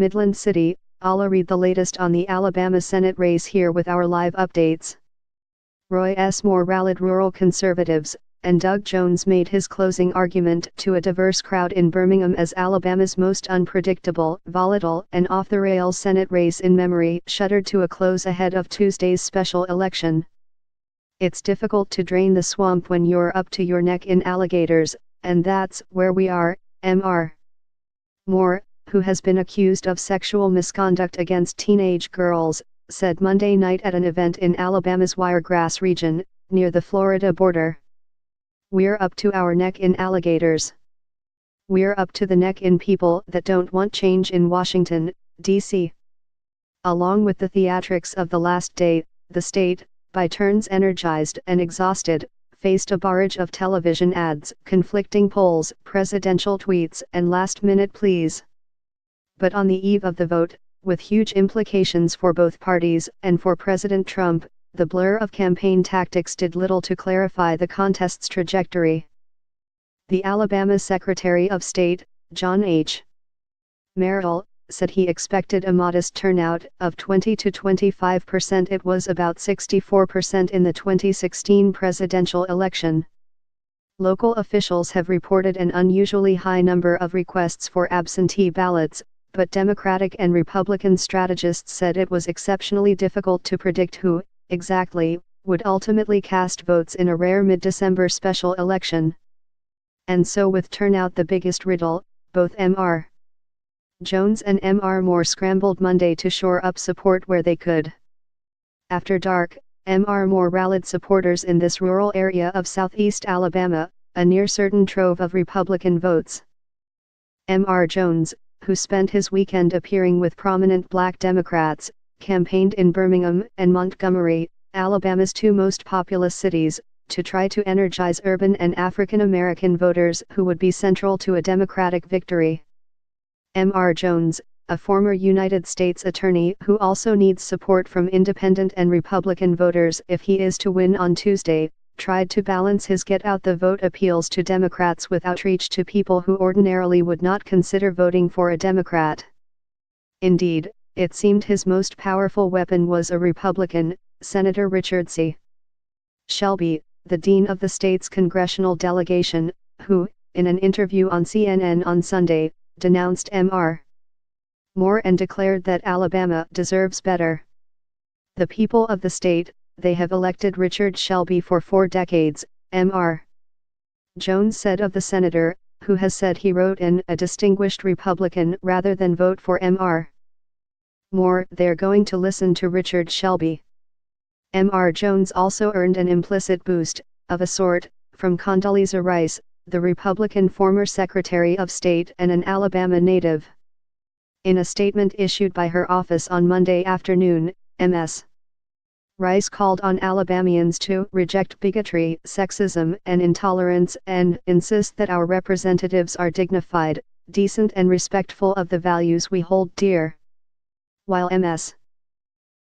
Midland City. I'll read the latest on the Alabama Senate race here with our live updates. Roy S. Moore rallied rural conservatives, and Doug Jones made his closing argument to a diverse crowd in Birmingham as Alabama's most unpredictable, volatile, and off-the-rails Senate race in memory shuddered to a close ahead of Tuesday's special election. It's difficult to drain the swamp when you're up to your neck in alligators, and that's where we are, Mr. Moore, who has been accused of sexual misconduct against teenage girls, said Monday night at an event in Alabama's Wiregrass region, near the Florida border. We're up to our neck in alligators. We're up to the neck in people that don't want change in Washington, D.C. Along with the theatrics of the last day, the state, by turns energized and exhausted, faced a barrage of television ads, conflicting polls, presidential tweets, and last-minute pleas. But on the eve of the vote, with huge implications for both parties and for President Trump, the blur of campaign tactics did little to clarify the contest's trajectory. The Alabama Secretary of State, John H. Merrill, said he expected a modest turnout of 20 to 25%. It was about 64% in the 2016 presidential election. Local officials have reported an unusually high number of requests for absentee ballots, but Democratic and Republican strategists said it was exceptionally difficult to predict who, exactly, would ultimately cast votes in a rare mid-December special election. And so with turnout the biggest riddle, both Mr. Jones and Mr. Moore scrambled Monday to shore up support where they could. After dark, Mr. Moore rallied supporters in this rural area of southeast Alabama, a near-certain trove of Republican votes. Mr. Jones, who spent his weekend appearing with prominent black Democrats, campaigned in Birmingham and Montgomery, Alabama's two most populous cities, to try to energize urban and African American voters who would be central to a Democratic victory. Mr. Jones, a former United States attorney who also needs support from independent and Republican voters if he is to win on Tuesday, tried to balance his get-out-the-vote appeals to Democrats with outreach to people who ordinarily would not consider voting for a Democrat. Indeed, it seemed his most powerful weapon was a Republican, Senator Richard C. Shelby, the dean of the state's congressional delegation, who, in an interview on CNN on Sunday, denounced Mr. Moore and declared that Alabama deserves better. The people of the state, they have elected Richard Shelby for 4 decades, Mr. Jones said of the senator, who has said he wrote in a distinguished Republican rather than vote for Mr. Moore. They're going to listen to Richard Shelby. Mr. Jones also earned an implicit boost, of a sort, from Condoleezza Rice, the Republican former Secretary of State and an Alabama native. In a statement issued by her office on Monday afternoon, Ms. Rice called on Alabamians to reject bigotry, sexism, and intolerance and insist that our representatives are dignified, decent and respectful of the values we hold dear. While Ms.